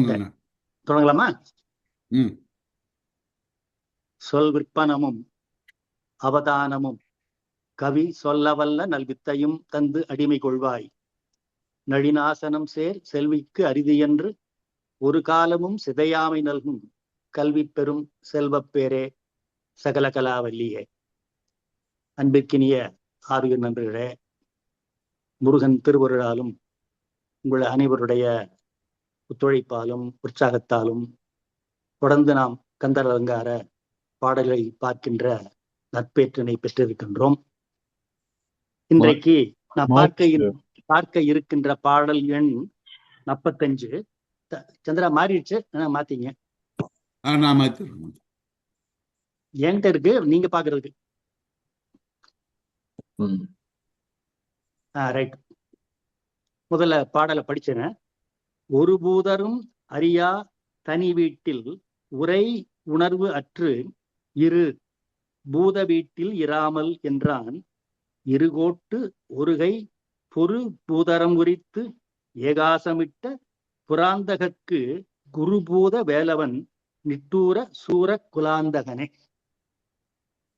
தொடங்கலாமா? சொல் விற்பனமும் அவதானமும் கவி சொல்லவல்ல நல்வித்தையும் தந்து அடிமை கொள்வாய். நழிநாசனம் சேர் செல்விக்கு அரிது என்று ஒரு காலமும் சிதையாமை நல்கும் கல்வி பெறும் செல்வப்பேரே சகல கலாவல்லியே. அன்பிற்கினிய ஆறுயிர் நண்பர்களே, முருகன் திருவருளாலும் உங்கள் அனைவருடைய ஒத்துழைப்பாலும் உற்சாகத்தாலும் தொடர்ந்து நாம் கந்தர் அலங்கார பாடல்களை பார்க்கின்ற நற்பேற்றினை பெற்றிருக்கின்றோம். இன்றைக்கு நாம் பார்க்க இருக்கின்ற பாடல் எண் 45. சந்திரா மாறிடுச்சு, மாத்தீங்க. என்கிட்ட இருக்கு, நீங்க பாக்குறதுக்கு. ரைட். முதல்ல பாடலை படிச்சேன். ஒரு பூதரும் அறியா தனி வீட்டில் உரை உணர்வு அற்று இரு பூத வீட்டில் இராமல் என்றான். இருகோட்டு ஒருகை பொறு பூதரம் குறித்து ஏகாசமிட்ட புராந்தகற்கு குருபூத வேலவன் நிட்டூர சூர குலாந்தகனே.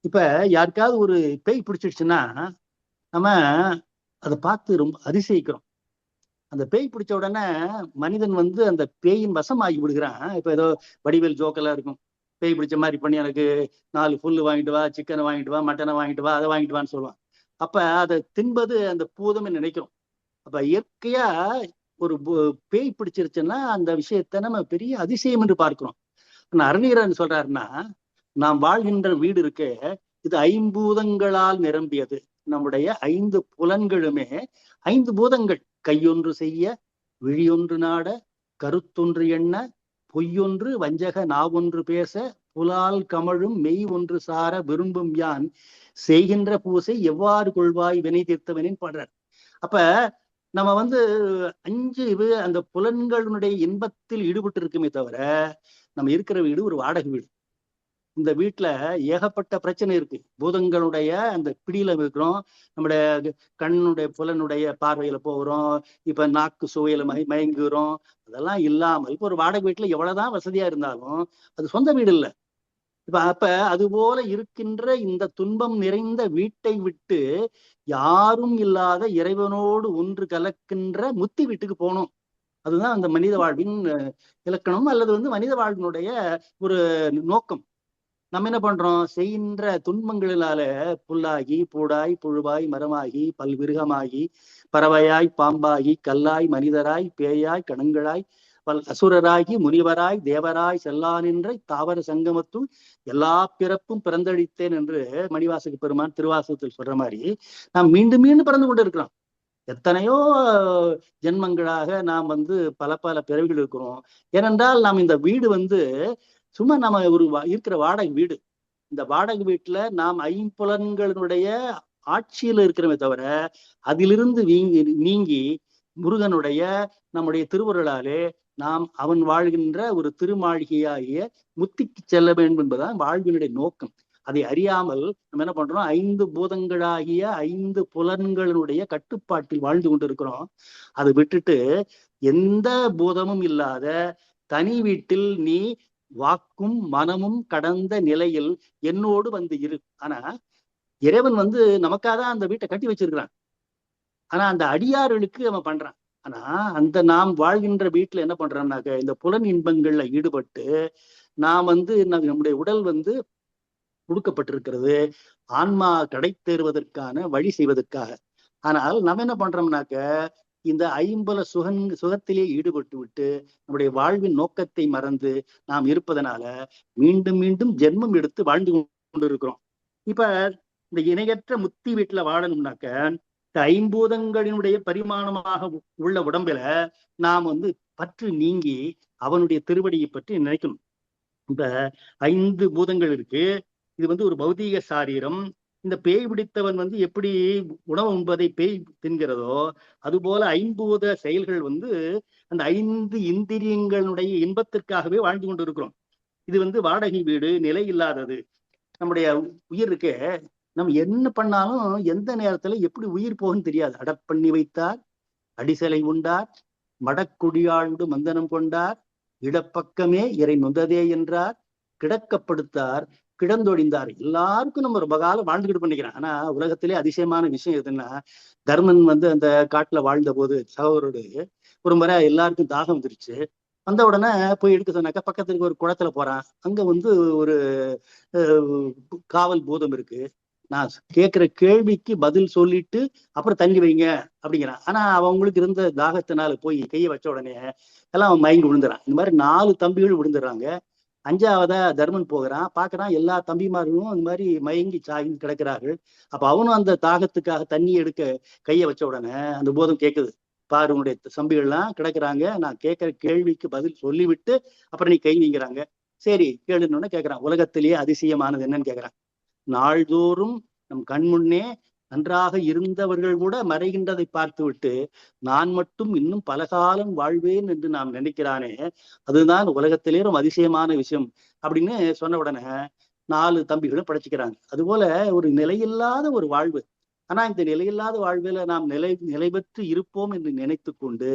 இப்ப யாருக்காவது ஒரு பேய் பிடிச்சிடுச்சுன்னா நம்ம அதை பார்த்து ரொம்ப அதிசயிக்கிறோம். அந்த பேய் பிடிச்ச உடனே மனிதன் அந்த பேயின் வசம் ஆகி விடுகிறான். இப்ப ஏதோ வடிவேல் ஜோக்கெல்லாம் இருக்கும், பேய் பிடிச்ச மாதிரி பண்ணி எனக்கு 4 புல்லு வாங்கிட்டு வா, சிக்கனை வாங்கிட்டு வா, மட்டனை வாங்கிட்டு வா, அதை வாங்கிட்டு வான்னு சொல்லுவான். அப்ப அதை தின்பது அந்த பூதம்னு நினைக்கிறோம். அப்ப இயற்கையா ஒரு பேய் பிடிச்சிருச்சுன்னா அந்த விஷயத்த நம்ம பெரிய அதிசயம் என்று பார்க்கிறோம். அருணீரன் சொல்றாருன்னா, நாம் வாழ்கின்ற வீடு இருக்கே, இது 5 பூதங்களால் நிரம்பியது. நம்முடைய 5 புலன்களுமே 5 பூதங்கள். கையொன்று செய்ய, விழியொன்று நாட, கருத்தொன்று எண்ண, பொய்யொன்று வஞ்சக நாவொன்று பேச, புலால் கமழும் மெய் ஒன்று சார விரும்பும் யான் செய்கின்ற பூசை எவ்வாறு கொள்வாய் வினை தீர்த்தவனின் பாடுறார். அப்ப நம்ம 5 அந்த புலன்களுடைய இன்பத்தில் ஈடுபட்டு இருக்குமே தவிர நம்ம இருக்கிற வீடு ஒரு வாடகை வீடு. இந்த வீட்டுல ஏகப்பட்ட பிரச்சனை இருக்கு. பூதங்களுடைய அந்த பிடியில இருக்கிறோம். நம்முடைய கண்ணுடைய புலனுடைய பார்வையில போகிறோம். இப்ப நாக்கு சுவையில மயங்குகிறோம். அதெல்லாம் இல்லாமல் இப்ப ஒரு வாடகை வீட்டுல எவ்வளவுதான் வசதியா இருந்தாலும் அது சொந்த வீடு இல்லை. அப்ப அது போல இருக்கின்ற இந்த துன்பம் நிறைந்த வீட்டை விட்டு யாரும் இல்லாத இறைவனோடு ஒன்று கலக்கின்ற முத்தி வீட்டுக்கு போகணும். அதுதான் அந்த மனித வாழ்வின் இலக்கணம், அல்லது மனித வாழ்வினுடைய ஒரு நோக்கம். நம்ம என்ன பண்றோம்? செய்கின்ற துன்பங்களினால புல்லாகி பூடாய் புழுவாய் மரமாகி பல்விருகமாகி பறவையாய் பாம்பாகி கல்லாய் மனிதராய் பேயாய் கணங்களாய் அசுரராகி முனிவராய் தேவராய் செல்லானின்ற தாவர சங்கமத்துள் எல்லா பிறப்பும் பிறந்தளித்தேன் என்று மணிவாசக பெருமான் திருவாசகத்தில் சொல்ற மாதிரி நாம் மீண்டும் மீண்டும் பிறந்து கொண்டு இருக்கிறோம். எத்தனையோ ஜென்மங்களாக நாம் பல பல பிறவிகள் இருக்கிறோம். ஏனென்றால் நாம் இந்த வீடு சும்மா நம்ம ஒரு இருக்கிற வாடகை வீடு. இந்த வாடகை வீட்டுல நாம் 5 புலன்களுடைய ஆட்சியில இருக்கிறோமே தவிர அதிலிருந்து நீங்கி முருகனுடைய நம்முடைய திருவருளாலே நாம் அவன் வாழ்கின்ற ஒரு திருமாளிகையாகிய முத்திக்கு செல்ல வேண்டும் என்பதுதான் வாழ்வினுடைய நோக்கம். அதை அறியாமல் நம்ம என்ன பண்றோம்? 5 பூதங்களாகிய 5 புலன்களுடைய கட்டுப்பாட்டில் வாழ்ந்து கொண்டிருக்கிறோம். அதை விட்டுட்டு எந்த பூதமும் இல்லாத தனி வீட்டில் நீ வாக்கும் மனமும் கடந்த நிலையில் என்னோடு இரு. ஆனா இறைவன் நமக்காதான் அந்த வீட்டை கட்டி வச்சிருக்கிறான். ஆனா அந்த அடியார்களுக்கு அவன் பண்றான். ஆனா அந்த நாம் வாழ்கின்ற வீட்டுல என்ன பண்றோம்னாக்க இந்த புலன் இன்பங்கள்ல ஈடுபட்டு நாம் நம்முடைய உடல் கொடுக்கப்பட்டிருக்கிறது ஆன்மா கடை தேறுவதற்கான வழி செய்வதற்காக. ஆனால் நம்ம என்ன பண்றோம்னாக்க இந்த 5 சுகத்திலே ஈடுபட்டு விட்டு நம்முடைய வாழ்வின் நோக்கத்தை மறந்து நாம் இருப்பதனால மீண்டும் மீண்டும் ஜென்மம் எடுத்து வாழ்ந்து கொண்டு இருக்கிறோம். இப்ப இந்த இணையற்ற முத்தி வீட்டுல வாழணும்னாக்க இந்த 5 பூதங்களினுடைய பரிமாணமாக உள்ள உடம்புல நாம் பற்று நீங்கி அவனுடைய திருவடியை பற்றி நினைக்கணும். இப்ப 5 பூதங்கள் இருக்கு. இது ஒரு பௌதீக சாரீரம். இந்த பேய் பிடித்தவன் எப்படி உணவு உண்பதை பேய் தின்கிறதோ அதுபோல 5 செயல்கள் அந்த 5 இந்திரியங்களுடைய இன்பத்திற்காகவே வாழ்ந்து கொண்டு இருக்கிறோம். இது வாடகை வீடு, நிலை இல்லாதது. நம்முடைய உயிர் இருக்கே, நம்ம என்ன பண்ணாலும் எந்த நேரத்துல எப்படி உயிர் போகுன்னு தெரியாது. அடப்பண்ணி வைத்தார், அடிசலை உண்டார், மடக்குடியாழ்ந்து மந்தனம் கொண்டார், இடப்பக்கமே இறை நொந்ததே என்றார், கிடக்கப்படுத்தார் கிடந்தொழிந்தார். எல்லாருக்கும் நம்ம ரொம்ப காலம் வாழ்ந்துகிட்டு பண்ணிக்கிறோம். ஆனா உலகத்திலே அதிசயமான விஷயம் எதுன்னா, தர்மன் அந்த காட்டுல வாழ்ந்த போது சகோதரோடு ஒரு முறை எல்லாருக்கும் தாகம் வந்துருச்சு. வந்த உடனே போய் எடுக்க சொன்னாக்கா பக்கத்துக்கு ஒரு குளத்துல போறான். அங்க ஒரு காவல் பூதம் இருக்கு. நான் கேட்கிற கேள்விக்கு பதில் சொல்லிட்டு அப்புறம் தண்ணி வைங்க அப்படிங்கிறான். ஆனா அவங்களுக்கு இருந்த தாகத்தினால போய் கையை வச்ச உடனே எல்லாம் மயங்கி விழுந்துறான். இந்த மாதிரி 4 தம்பிகள் விழுந்துடுறாங்க. 5ஆவதா தர்மன் போகிறான், பாக்குறான் எல்லா தம்பிமார்களும் இந்த மாதிரி மயங்கி சாகி கிடக்கிறார்கள். அப்ப அவனும் அந்த தாகத்துக்காக தண்ணி எடுக்க கையை வச்ச உடனே அந்த பூதம் கேட்குது, பாரு உன்னுடைய தம்பிகள்லாம் கிடக்குறாங்க, நான் கேட்கிற கேள்விக்கு பதில் சொல்லிவிட்டு அப்புறம் நீ கை நீங்கிறாங்க. சரி கேளுன்னு கேட்கிறான். உலகத்திலேயே அதிசயமானது என்னன்னு கேட்கிறான். நாள்தோறும் நம் கண்முன்னே நன்றாக இருந்தவர்கள் கூட மறைகின்றதை பார்த்துவிட்டு நான் மட்டும் இன்னும் பல காலம் வாழ்வேன் என்று நாம் நினைக்கிறானே, அதுதான் உலகத்திலே ரொம்ப அதிசயமான விஷயம் அப்படின்னு சொன்ன உடனே 4 தம்பிகளும் படைச்சுக்கிறாங்க. அதுபோல ஒரு நிலையில்லாத ஒரு வாழ்வு. ஆனா இந்த நிலையில்லாத வாழ்வில நாம் நிலை பெற்று இருப்போம் என்று நினைத்து கொண்டு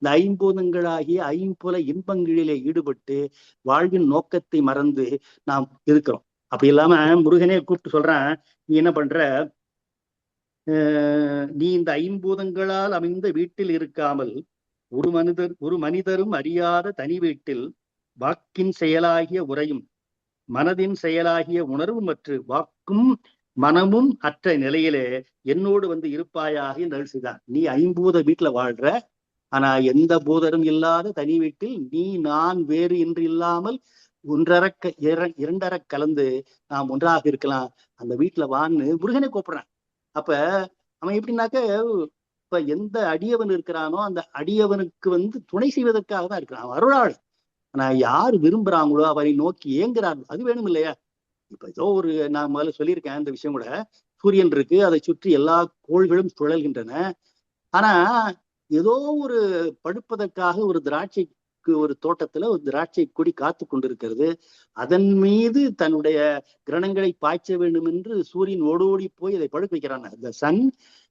இந்த ஐம்பூதங்களாகிய ஐம்புல இன்பங்களிலே ஈடுபட்டு வாழ்வின் நோக்கத்தை மறந்து நாம் இருக்கிறோம். அப்படி இல்லாம முருகனே கூப்பிட்டு சொல்றான், நீ என்ன பண்ற, நீ இந்த ஐம்பூதங்களால் அமைந்த வீட்டில் இருக்காமல் ஒரு மனிதரும் அறியாத தனி வீட்டில் வாக்கின் செயலாகிய உரையும் மனதின் செயலாகிய உணர்வு மற்றும் வாக்கும் மனமும் அற்ற நிலையிலே என்னோடு இருப்பாயாக என்று செய்தான். நீ ஐம்பூத வீட்டுல வாழ்ற, ஆனா எந்த பூதரும் இல்லாத தனி வீட்டில் நீ நான் வேறு என்று இல்லாமல் இரண்டரை கலந்து நாம் ஒன்றாக இருக்கலாம், அந்த வீட்டுல வான்னு முருகனை கூப்பிடுறான். அப்ப அவன் எப்படின்னாக்க, இப்ப எந்த அடியவன் இருக்கிறானோ அந்த அடியவனுக்கு துணை செய்வதற்காக தான் இருக்கிறான். அவன் அருளாள். ஆனா யார் விரும்புறாங்களோ அவரை நோக்கி ஏங்குறார்கள், அது வேணும் இல்லையா? இப்ப ஏதோ நான் முதல்ல சொல்லியிருக்கேன் இந்த விஷயம் கூட. சூரியன் இருக்கு, அதை சுற்றி எல்லா கோள்களும் சுழல்கின்றன. ஆனா ஏதோ ஒரு படுப்பதற்காக ஒரு திராட்சைக்கு ஒரு தோட்டத்துல ஒரு திராட்சை கொடி காத்து கொண்டிருக்கிறது. அதன் மீது தன்னுடைய கிரணங்களை பாய்ச்ச வேண்டும் என்று சூரியன் ஓடோடி போய் அதை படுக்க வைக்கிறான். The sun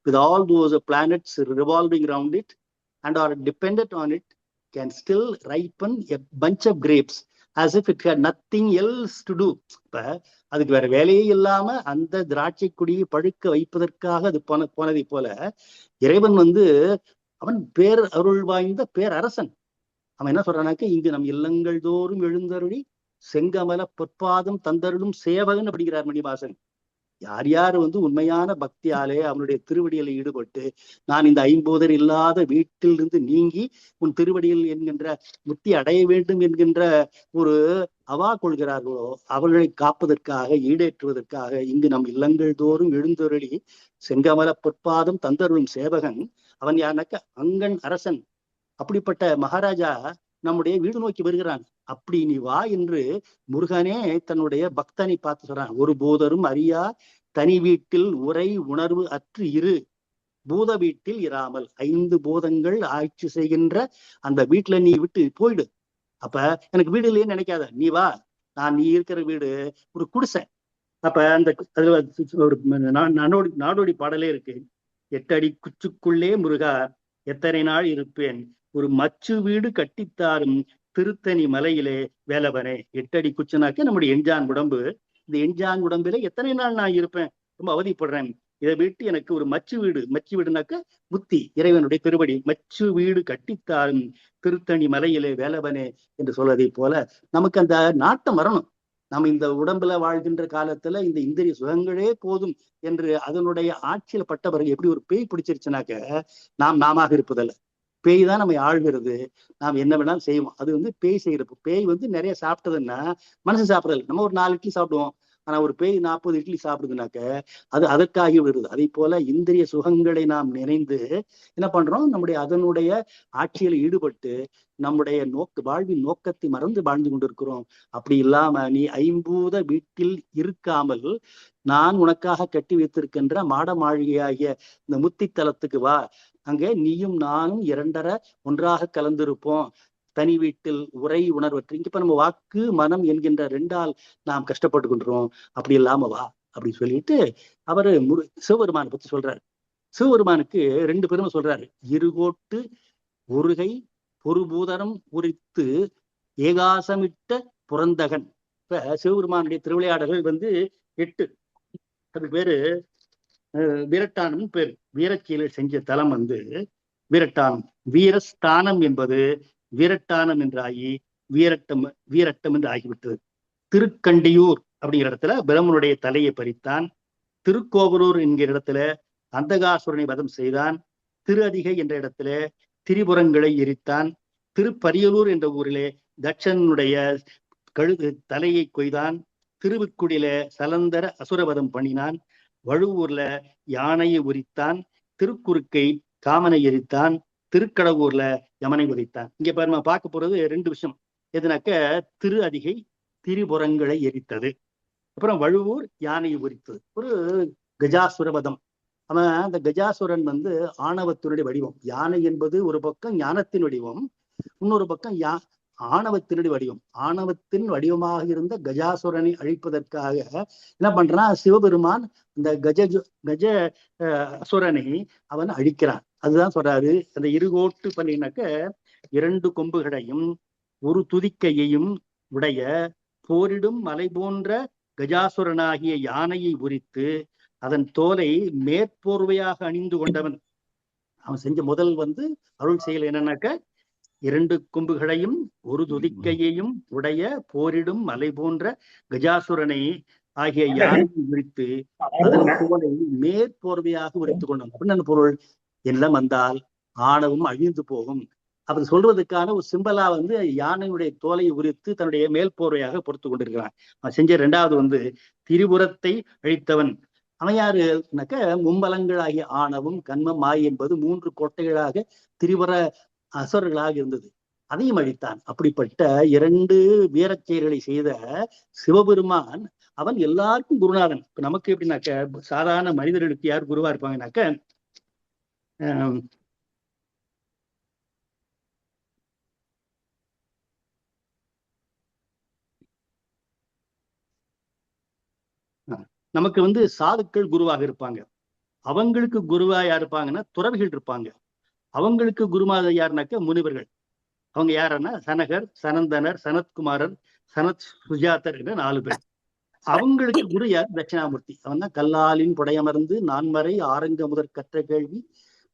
with all those planets revolving around it and are dependent on it can still ripen a bunch of grapes as if it had nothing else to do. இப்ப அதுக்கு வேற வேலையே இல்லாம அந்த திராட்சை கொடியை பழுக்க வைப்பதற்காக அது போனதை போல இறைவன் அவன் பேர் அருள் வாய்ந்த பேரரசன். அவன் என்ன சொல்றானாக்க, இங்கு நம் இல்லங்கள் தோறும் எழுந்தருளி செங்கமல பொற்பாதம் தந்தருளும் சேவகன் அப்படிங்கிறார் மணிவாசன். யார் யார் உண்மையான பக்தியாலே அவனுடைய திருவடியில் ஈடுபட்டு நான் இந்த ஐம்பூதர் இல்லாத வீட்டிலிருந்து நீங்கி உன் திருவடியில் என்கின்ற முக்தி அடைய வேண்டும் என்கின்ற ஒரு அவா கொள்கிறார்களோ அவர்களை காப்பதற்காக ஈடேற்றுவதற்காக இங்கு நம் இல்லங்கள் தோறும் எழுந்தருளி செங்கமல பொற்பாதம் தந்தருளும் சேவகன். அவன் யாருனாக்க அங்கன் அரசன். அப்படிப்பட்ட மகாராஜா நம்முடைய வீடு நோக்கி வருகிறான். அப்படி நீ வா என்று முருகனே தன்னுடைய பக்தனை பார்த்து சொல்றான். ஒரு பூதரும் அறியா தனி வீட்டில் உரை உணர்வு அற்று இரு பூத வீட்டில் இராமல். 5 பூதங்கள் ஆட்சி செய்கின்ற அந்த வீட்டுல நீ விட்டு போயிடு. அப்ப எனக்கு வீடு இல்லைன்னு நினைக்காத, நீ வா. நீ இருக்கிற வீடு ஒரு குடிசை. அப்ப அந்த ஒரு நாடோடி பாடலே இருக்கு. 8 அடி குச்சுக்குள்ளே முருகா எத்தனை நாள் இருப்பேன், ஒரு மச்சு வீடு கட்டித்தாரும் திருத்தணி மலையிலே வேலவனே. 8 அடி குச்சுனாக்க நம்முடைய எஞ்சான் உடம்பு. இந்த எஞ்சான் உடம்பில எத்தனை நாள் நான் இருப்பேன், ரொம்ப அவதிப்படுறேன். இதை விட்டு எனக்கு ஒரு மச்சு வீடுனாக்க முத்தி, இறைவனுடைய திருவடி. மச்சு வீடு கட்டித்தாரும் திருத்தணி மலையிலே வேலவனே என்று சொல்வதை போல நமக்கு அந்த நாட்டம் வரணும். நம்ம இந்த உடம்புல வாழ்கின்ற காலத்துல இந்த இந்திரிய சுகங்களே போதும் என்று அதனுடைய ஆட்சியில பட்ட பிறகு எப்படி ஒரு பேய் பிடிச்சிருச்சுனாக்க நாம இருப்பதில்லை. பேய் தான் நம்ம ஆழ்கிறது. நாம் என்ன வேணாலும் செய்வோம். அது பேய் செய்யறப்போ பேய் நிறைய சாப்பிட்டதுன்னா மனசு சாப்பிடல. நம்ம ஒரு 4 இட்லி சாப்பிடுவோம். ஆனா ஒரு பேய் 40 இட்லி சாப்பிடுதுனாக்க அது அதற்காகி விடுது. அதை போல இந்திரிய சுகங்களை நாம் நினைந்து என்ன பண்றோம், அதனுடைய ஆட்சியில் ஈடுபட்டு நம்முடைய வாழ்வின் நோக்கத்தை மறந்து வாழ்ந்து கொண்டிருக்கிறோம். அப்படி இல்லாம நீ ஐம்பூத வீட்டில் இருக்காமல் நான் உனக்காக கட்டி வைத்திருக்கின்ற மாட மாளிகையாகிய இந்த முத்தித்தலத்துக்கு வா. அங்கே நீயும் நானும் 2 ஒன்றாக கலந்திருப்போம். தனி வீட்டில் உரை உணர்வற்று. இப்ப நம்ம வாக்கு மனம் என்கின்ற 2ஆல் நாம் கஷ்டப்பட்டு கொண்டிருக்கோம். அப்படி இல்லாம வா அப்படின்னு சொல்லிட்டு அவரு சிவபெருமானை பத்தி சொல்றாரு. சிவபெருமானுக்கு 2 பெருமை சொல்றாரு. இருகோட்டு ஒருகை பொறுபூதரம் உரித்து ஏகாசமிட்ட புரந்தகன். இப்ப சிவபெருமானுடைய திருவிளையாடல்கள் 8. அது பேரு வீரட்டானம் பேரு. வீரச்சீலை செஞ்ச தலம் வீரட்டானம். வீரஸ்தானம் என்பது வீரட்டானம் என்றாகி வீரட்டம் என்று ஆகிவிட்டது. திருக்கண்டியூர் அப்படிங்கிற இடத்துல பிரம்மனுடைய தலையை பறித்தான். திருக்கோவலூர் என்கிற இடத்துல அந்தகாசுரனை வதம் செய்தான். திரு அதிகை என்ற இடத்துல திரிபுரங்களை எரித்தான். திருப்பரியலூர் என்ற ஊரிலே தட்சனுடைய தலையை கொய்தான். திருவுக்குடியில சலந்தர அசுரவதம் பண்ணினான். வழுவூர்ல யானையை உரித்தான். திருக்குறுக்கை காமனை எரித்தான். திருக்கடவூர்ல யமனை உரித்தான். இங்க பாருமா பார்க்க போறது 2 விஷயம். எதுனாக்க திரு அதிகை திரிபுரங்களை எரித்தது, அப்புறம் வழுவூர் யானையை உரித்தது. ஒரு கஜாசுரவதம். அவன் அந்த கஜாசுரன் ஆணவத்தினுடைய வடிவம். யானை என்பது ஒரு பக்கம் ஞானத்தின் வடிவம், இன்னொரு பக்கம் ஆணவத்தினுடைய வடிவம். ஆணவத்தின் வடிவமாக இருந்த கஜாசுரனை அழிப்பதற்காக என்ன பண்றான் சிவபெருமான்? இந்த கஜ அசுரனை அவன் அழிக்கிறான். அதுதான் சொல்றாரு. அந்த இருகோட்டு பண்ணினாக்க 2 கொம்புகளையும் 1 துதிக்கையையும் உடைய போரிடும் மலை போன்ற கஜாசுரனாகிய யானையை உரித்து அதன் தோலை மேற்போர்வையாக அணிந்து கொண்டவன். அவன் செஞ்ச முதல் அருள் செயல் என்னன்னாக்க 2 கொம்புகளையும் 1 துதிக்கையையும் உடைய போரிடும் மலை போன்ற கஜாசுரனை ஆகிய யானையை உரித்து அதன் தோலை மேற்போர்வையாக உரித்து கொண்டவன். அப்படின்னு பொருள் எல்லாம் வந்தால் ஆணவம் அழிந்து போகும். அப்படி சொல்றதுக்கான ஒரு சிம்பலா யானையுடைய தோலை உரித்து தன்னுடைய மேல் போர்வையாக பொறுத்து கொண்டிருக்கிறான். அவன் செஞ்ச 2வது திரிபுரத்தை அழித்தவன். அவன் யாருனாக்க மும்பலங்கள் ஆகிய ஆணவம் கண்மம் மாய் என்பது 3 கோட்டைகளாக திரிபுர அசுரர்களாக இருந்தது. அதையும் அழித்தான். அப்படிப்பட்ட 2 வீரச்செயல்களை செய்த சிவபெருமான் அவன் எல்லாருக்கும் குருநாதன். இப்ப நமக்கு எப்படின்னாக்க சாதாரண மனிதர்களுக்கு யார் குருவா இருப்பாங்கனாக்க நமக்கு சாதுக்கள் குருவாக இருப்பாங்க. அவங்களுக்கு குருவா யார் இருப்பாங்கன்னா துறவிகள் இருப்பாங்க. அவங்களுக்கு குருமாத யாருனாக்க முனிவர்கள். அவங்க யாருன்னா சனகர், சனந்தனர், சனத்குமாரர், சனத் சுஜாதர் என்ற 4 பேர். அவங்களுக்கு குரு யார்? தட்சிணாமூர்த்தி. அவன் தான் கல்லாலின் புடையமர்ந்து நான்மறை ஆரங்க முதற் கற்ற கேள்வி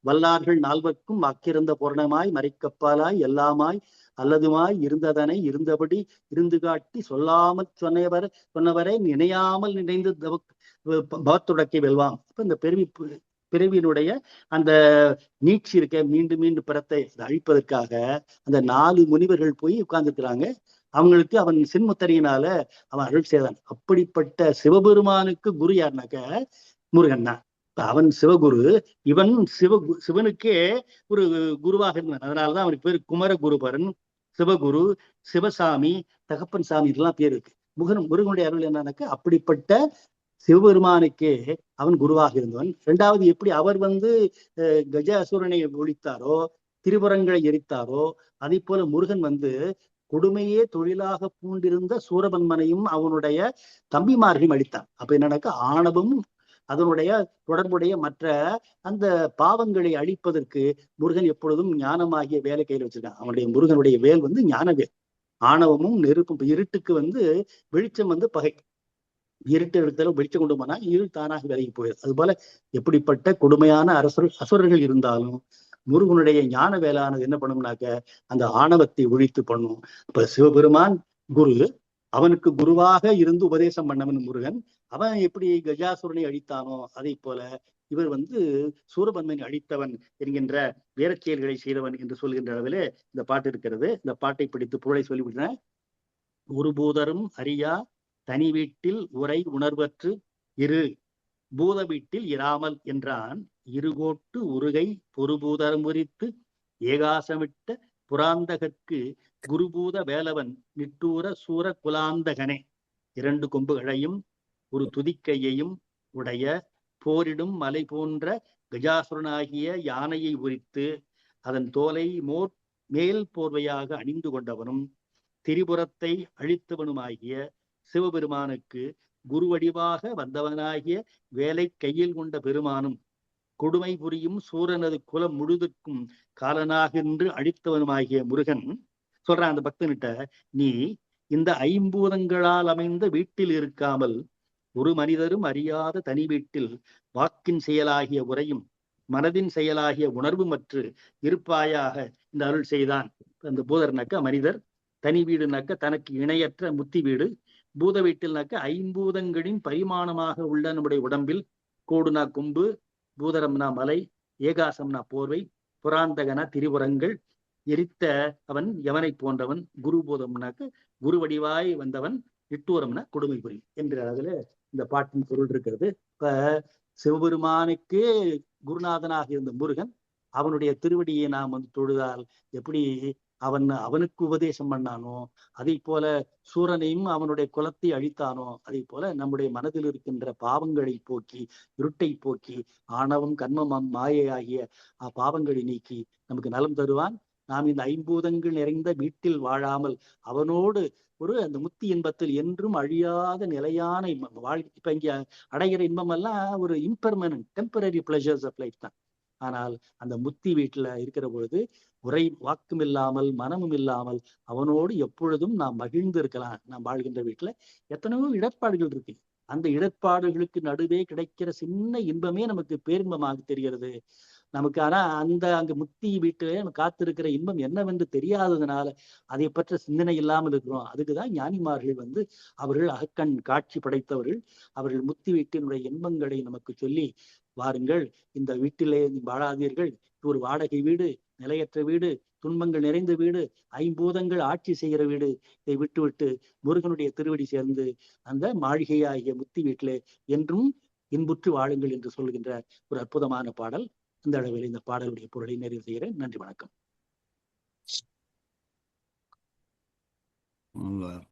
வல்லார்கள் 4வர்க்கும் அக்கிருந்த பூரணமாய் மறைக்கப்பாலாய் எல்லாமாய் அல்லதுமாய் இருந்ததனை இருந்தபடி இருந்து காட்டி சொல்லாமல் சொன்னவரை நினையாமல் நினைந்து பவத்துடக்கை வெல்வாம். இப்ப இந்த பிறவியினுடைய அந்த நீட்சி இருக்க மீண்டும் மீண்டும் பிறத்தை அழிப்பதற்காக அந்த 4 முனிவர்கள் போய் உட்கார்ந்துருக்கிறாங்க. அவங்களுக்கு அவன் சின்முத்தரையினால அவன் அருள் செய்தான். அப்படிப்பட்ட சிவபெருமானுக்கு குரு யாருனாக்க முருகன் தான். அவன் சிவகுரு. இவன் சிவனுக்கே ஒரு குருவாக இருந்தான். அதனாலதான் அவனுக்கு பேர் குமரகுருபரன், சிவகுரு, சிவசாமி, தகப்பன் சாமி இதெல்லாம் பேர் இருக்கு. முருகனுடைய அருள் என்னன்னாக்க அப்படிப்பட்ட சிவபெருமானுக்கே அவன் குருவாக இருந்தவன். 2வது எப்படி அவர் கஜ அசுரனை ஒழித்தாரோ, திரிபுரங்களை எரித்தாரோ, அதே போல முருகன் கொடுமையே தொழிலாக பூண்டிருந்த சூரபன்மனையும் அவனுடைய தம்பிமார்களையும் அழித்தான். அப்ப என்னன்னாக்க ஆணவம் அதனுடைய தொடர்புடைய மற்ற அந்த பாவங்களை அழிப்பதற்கு முருகன் எப்பொழுதும் ஞானமாகிய வேலை கையில் வச்சிருக்கான். அவனுடைய முருகனுடைய வேல் ஞான வேல். ஆணவமும் நெருப்பும். இருட்டுக்கு வெளிச்சம் பகை. இருட்டு எடுத்தாலும் வெளிச்சம் கொண்டு போனா இருள் தானாக விலகி போயிடும். அது போல எப்படிப்பட்ட கொடுமையான அசுரர்கள் இருந்தாலும் முருகனுடைய ஞான வேளானது என்ன பண்ணும்னாக்க அந்த ஆணவத்தை ஒழித்து பண்ணும். இப்ப சிவபெருமான் குரு, அவனுக்கு குருவாக இருந்து உபதேசம் பண்ணவன் முருகன். அவன் எப்படி கஜாசுரனை அழித்தானோ அதே போல இவர் சூரபன்மனை அழித்தவன் என்கின்ற வீரச்செயல்களை செய்தவன் என்று சொல்கின்ற அளவிலே இந்த பாட்டு இருக்கிறது. இந்த பாட்டை பிடித்து பொருளை சொல்லிவிட்டன. ஒரு பூதரும் அறியா தனி வீட்டில் உரை உணர்வற்று இரு பூத வீட்டில் இராமல் என்றான். இருகோட்டு உருகை பொறுபூதரம் உரித்து ஏகாசமிட்ட புராந்தகற்கு குருபூத வேலவன் நிட்டூர சூர குலாந்தகனே. 2 கொம்புகளையும் 1 துதிக்கையையும் உடைய போரிடும் மலை போன்ற கஜாசுரனாகிய யானையை உரித்து அதன் தோலை மேல் போர்வையாக அணிந்து கொண்டவனும் திரிபுரத்தை அழித்தவனுமாகிய சிவபெருமானுக்கு குருவடிவாக வந்தவனாகிய வேலை கையில் கொண்ட பெருமானும் கொடுமை புரியும் சூரனது குலம் முழுதற்கும் காலனாக என்று அழித்தவனுமாகிய முருகன் சொல்றான் அந்த பக்தன்கிட்ட, நீ இந்த ஐம்பூதங்களால் அமைந்த வீட்டில் இருக்காமல் ஒரு மனிதரும் அறியாத தனி வீட்டில் வாக்கின் செயலாகிய உரையும் மனதின் செயலாகிய உணர்வுமற்று இருப்பாயாக இந்த அருள் செய்தான். அந்த பூதர்னாக்க மனிதர், தனி வீடுனாக்க தனக்கு இணையற்ற முத்தி வீடு, பூத வீட்டில்னாக்க ஐம்பூதங்களின் பரிமாணமாக உள்ள நம்முடைய உடம்பில் கோடுனா கொம்பு, பூதரம்னா மலை, ஏகாசம்னா போர்வை, புராந்தகனா திரிபுரங்கள், எரித்த அவன் யவனை போன்றவன், குருபூதம்னாக்க குருவடிவாய் வந்தவன், இட்டூரம்னா கொடுமை புரி என்ற அளவுல இந்த பாட்டின் பொருள் இருக்கிறது. இப்ப சிவபெருமானுக்கே குருநாதனாக இருந்த முருகன், அவனுடைய திருவடியை நாம் தொழுதால் எப்படி அவனுக்கு உபதேசம் பண்ணானோ, அதை போல சூரனையும் அவனுடைய குலத்தை அழித்தானோ, அதை போல நம்முடைய மனதில் இருக்கின்ற பாவங்களை போக்கி, இருட்டை போக்கி, ஆணவம் கண்மம் மாயை ஆகிய பாவங்களை நீக்கி நமக்கு நலம் தருவான். நாம் இந்த ஐம்பூதங்கள் நிறைந்த வீட்டில் வாழாமல் அவனோடு அந்த முத்தி இன்பத்தில் என்றும் அழியாத நிலையான இன்பம் இப்ப இங்க அடைகிற இன்பம் எல்லாம் ஒரு impermanent temporary pleasures of life தான். ஆனால் அந்த முத்தி வீட்டுல இருக்கிற பொழுது உரை வாக்கும் இல்லாமல் மனமும் இல்லாமல் அவனோடு எப்பொழுதும் நாம் மகிழ்ந்து இருக்கலாம். நாம் வாழ்கின்ற வீட்டுல எத்தனையோ இடர்பாடுகள் இருக்கு. அந்த இடர்பாடுகளுக்கு நடுவே கிடைக்கிற சின்ன இன்பமே நமக்கு பேரின்பமாக தெரிகிறது நமக்கு. ஆனா அங்க முத்தி வீட்டிலே நம்ம காத்திருக்கிற இன்பம் என்னவென்று தெரியாததுனால அதை பற்ற சிந்தனை இல்லாமல் இருக்கிறோம். அதுக்குதான் ஞானிமார்கள் அவர்கள் அகக்கண் காட்சி படைத்தவர்கள். அவர்கள் முத்தி வீட்டினுடைய இன்பங்களை நமக்கு சொல்லி, வாருங்கள் இந்த வீட்டிலே வாழாதீர்கள், ஒரு வாடகை வீடு, நிலையற்ற வீடு, துன்பங்கள் நிறைந்த வீடு, ஐம்பூதங்கள் ஆட்சி செய்கிற வீடு, இதை விட்டு முருகனுடைய திருவடி சேர்ந்து அந்த மாளிகையாகிய முத்தி வீட்டிலே என்றும் இன்புற்று வாழுங்கள் என்று சொல்கின்ற ஒரு அற்புதமான பாடல். இந்த அளவில் இந்த பாடலுடைய பொருளை நிறைவு செய்கிறேன். நன்றி, வணக்கம்.